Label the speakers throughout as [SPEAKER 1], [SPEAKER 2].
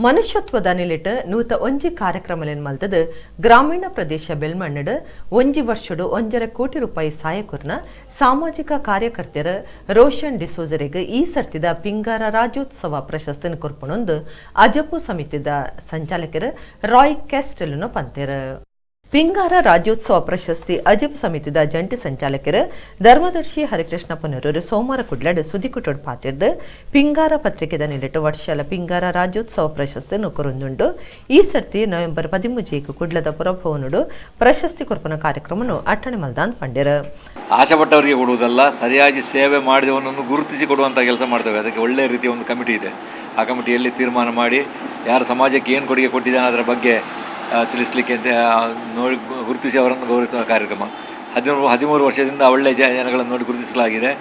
[SPEAKER 1] ಮನುಷ್ಯತ್ವದ ನಿಲಿಟ್ ನೂತ ಒಂಜಿ ಕಾರ್ಯಕ್ರಮಲೆನ್ ಮಲ್ತದ ಗ್ರಾಮೀಣ ಪ್ರದೇಶ ಬೆಲ್ಮಣ್ಣಡ್ ಒಂಜಿ ವರ್ಷಡು 1.5 ಕೋಟಿ ರೂಪಾಯಿ ಸಹಾಯಕುರ್ನ ಸಾಮಾಜಿಕ ಕಾರ್ಯಕರ್ತರ ರೋಷನ್ ಡಿಸೋಜರೆಗ್ ಈ ಸರ್ತಿದ ಪಿಂಗಾರ ರಾಜ್ಯೋತ್ಸವ ಪ್ರಶಸ್ತಿನ ಕೊರ್ಪುನೊಂದು ಅಜಪು ಸಮಿತಿದ ಸಂಚಾಲಕರು ರಾಯ್ ಕ್ಯಾಸ್ಟೆಲ್ನ ಪಂತೆರ್. ಪಿಂಗಾರ ರಾಜ್ಯೋತ್ಸವ ಪ್ರಶಸ್ತಿ ಅಜಬ್ ಸಮಿತಿದ ಜಂಟಿ ಸಂಚಾಲಕರು ಧರ್ಮದರ್ಶಿ ಹರಿಕೃಷ್ಣ ಪುನರೂರು ಸೋಮವಾರ ಕುಡ್ಲಡ್ ಸುದಿಕುಟೋಡ್ ಪಾತಿರ್ದು ಪಿಂಗಾರ ಪತ್ರಿಕೆದ ನಿಲಿಟ್ಟು ವರ್ಷಲ ಪಿಂಗಾರ ರಾಜ್ಯೋತ್ಸವ ಪ್ರಶಸ್ತಿ ನೊಕರೊಂದುಂಡು ಈ ಸರ್ತಿ ನವೆಂಬರ್ 13 ಕುಡ್ಲದ ಪುರಭವನುಡು ಪ್ರಶಸ್ತಿ ಕೊರ್ಪನ ಕಾರ್ಯಕ್ರಮವನ್ನು ಅಟ್ಟಣೆ ಮಲ್ದಾನ್ ಪಂಡ್ಯರು.
[SPEAKER 2] ಆಶೆಪಟ್ಟವರಿಗೆ ಕೊಡುವುದಲ್ಲ, ಸರಿಯಾಗಿ ಸೇವೆ ಮಾಡಿದವನನ್ನು ಗುರುತಿಸಿ ಕೊಡುವಂಥ ಕೆಲಸ ಮಾಡ್ತೇವೆ. ಅದಕ್ಕೆ ಒಳ್ಳೆಯ ರೀತಿಯ ಒಂದು ಕಮಿಟಿ ಇದೆ. ಆ ಕಮಿಟಿಯಲ್ಲಿ ತೀರ್ಮಾನ ಮಾಡಿ ಯಾರು ಸಮಾಜಕ್ಕೆ ಏನು ಕೊಡುಗೆ ಕೊಟ್ಟಿದ್ದಾನೆ ಅದರ ಬಗ್ಗೆ ತಿಳಿಸಲಿಕ್ಕೆ ಅಂತ ನೋಡಿ ಗುರುತಿಸಿ ಅವರನ್ನು ಗೌರವಿಸುವ ಕಾರ್ಯಕ್ರಮ 13 ವರ್ಷದಿಂದ ಒಳ್ಳೆಯ ಜನಗಳನ್ನು ನೋಡಿ ಗುರುತಿಸಲಾಗಿದೆ.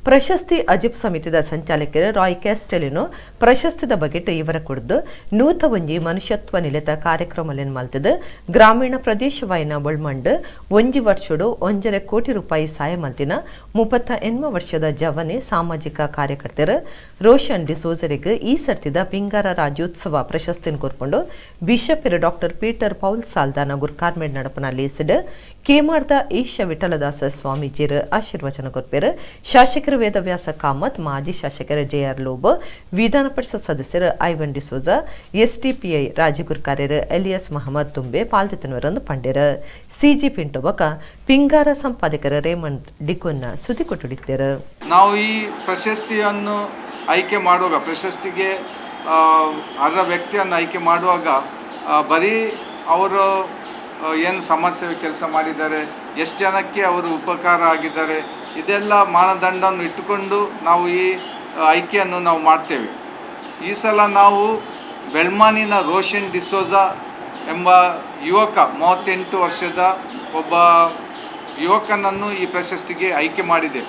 [SPEAKER 1] ಪ್ರಶಸ್ತಿ ಅಜಿಪ್ ಸಮಿತಿದ ಸಂಚಾಲಕರು ರಾಯ್ ಕ್ಯಾಸ್ಟೆಲಿನೋ ಪ್ರಶಸ್ತಿದ ಬಗೆಟ್ ಇವರ ಕುಡ್ದು ನೂತ ಒಂಜಿ ಮನುಷ್ಯತ್ವ ನಿಲಿತ ಕಾರ್ಯಕ್ರಮಲೆನ್ ಮಲ್ತದ ಗ್ರಾಮೀಣ ಪ್ರದೇಶವಾಯಿನ ಬೊಳ್ಮಂಡ್ ಒಂಜಿ ವರ್ಷಡು 1.5 ಕೋಟಿ ರೂಪಾಯಿ ಸಹಾಯ ಮಲ್ತಿನ 38 ವರ್ಷದ ಜವನೆ ಸಾಮಾಜಿಕ ಕಾರ್ಯಕರ್ತರ ರೋಷನ್ ಡಿಸೋಜರೆಗ್ ಈ ಸರ್ತಿದ ಪಿಂಗಾರ ರಾಜ್ಯೋತ್ಸವ ಪ್ರಶಸ್ತಿನ ಕೊರ್ಕೊಂಡು bishop doctor Peter Paul Saldanha ಗುರ್ಕಾರ್ಮೆಡ್ ನಡಪನ ಲೇಸಿಡ್ ಕೇಮಾರ್ದ ಈಶ ವಿಠಲದಾಸ ಸ್ವಾಮೀಜಿರ್ ಆಶೀರ್ವಚನ ಕೊರ್ಪೆರ್. ಶಾಸಕರು ವೇದವ್ಯಾಸ ಕಾಮತ್, ಮಾಜಿ ಶಾಸಕರು ಜೆಆರ್ ಲೋಬ್, ವಿಧಾನ ಪರಿಷತ್ ಸದಸ್ಯರು ಐವನ್ ಡಿಸೋಜ, ಎಸ್ಡಿಪಿಐ ರಾಜಗುರು ಕಾರ್ಯರು ಎಲಿಯಸ್ ಮಹಮ್ಮದ್ ತುಂಬೆ ಪಾಲ್ತಿತನವರನ್ನು ಪಂಡ್ಯರು. ಸಿಜಿ ಪಿಂಟು ಬಕ ಪಿಂಗಾರ ಸಂಪಾದಕರು ರೇಮಂಡ್ ಡಿಕೋನ್ನ ಸುದ್ದಿ ಕೊಟ್ಟುಡಿದ್ದರು.
[SPEAKER 3] ನಾವು ಈ ಪ್ರಶಸ್ತಿಯನ್ನು ಆಯ್ಕೆ ಮಾಡುವಾಗ, ಪ್ರಶಸ್ತಿಗೆ ಅರ್ಹ ವ್ಯಕ್ತಿಯನ್ನು ಆಯ್ಕೆ ಮಾಡುವಾಗ ಬರೀ ಅವರು ಏನು ಸಮಾಜ ಸೇವೆ ಕೆಲಸ ಮಾಡಿದ್ದಾರೆ, ಎಷ್ಟು ಜನಕ್ಕೆ ಅವರು ಉಪಕಾರ ಆಗಿದ್ದಾರೆ, ಇದೆಲ್ಲ ಮಾನದಂಡವನ್ನು ಇಟ್ಟುಕೊಂಡು ನಾವು ಈ ಆಯ್ಕೆಯನ್ನು ನಾವು ಮಾಡ್ತೇವೆ. ಈ ಸಲ ನಾವು ಬೆಳ್ಮಾನಿನ ರೋಷನ್ ಡಿಸೋಜಾ ಎಂಬ ಯುವಕ, 38 ವರ್ಷದ ಒಬ್ಬ ಯುವಕನನ್ನು ಈ ಪ್ರಶಸ್ತಿಗೆ ಆಯ್ಕೆ ಮಾಡಿದೆ.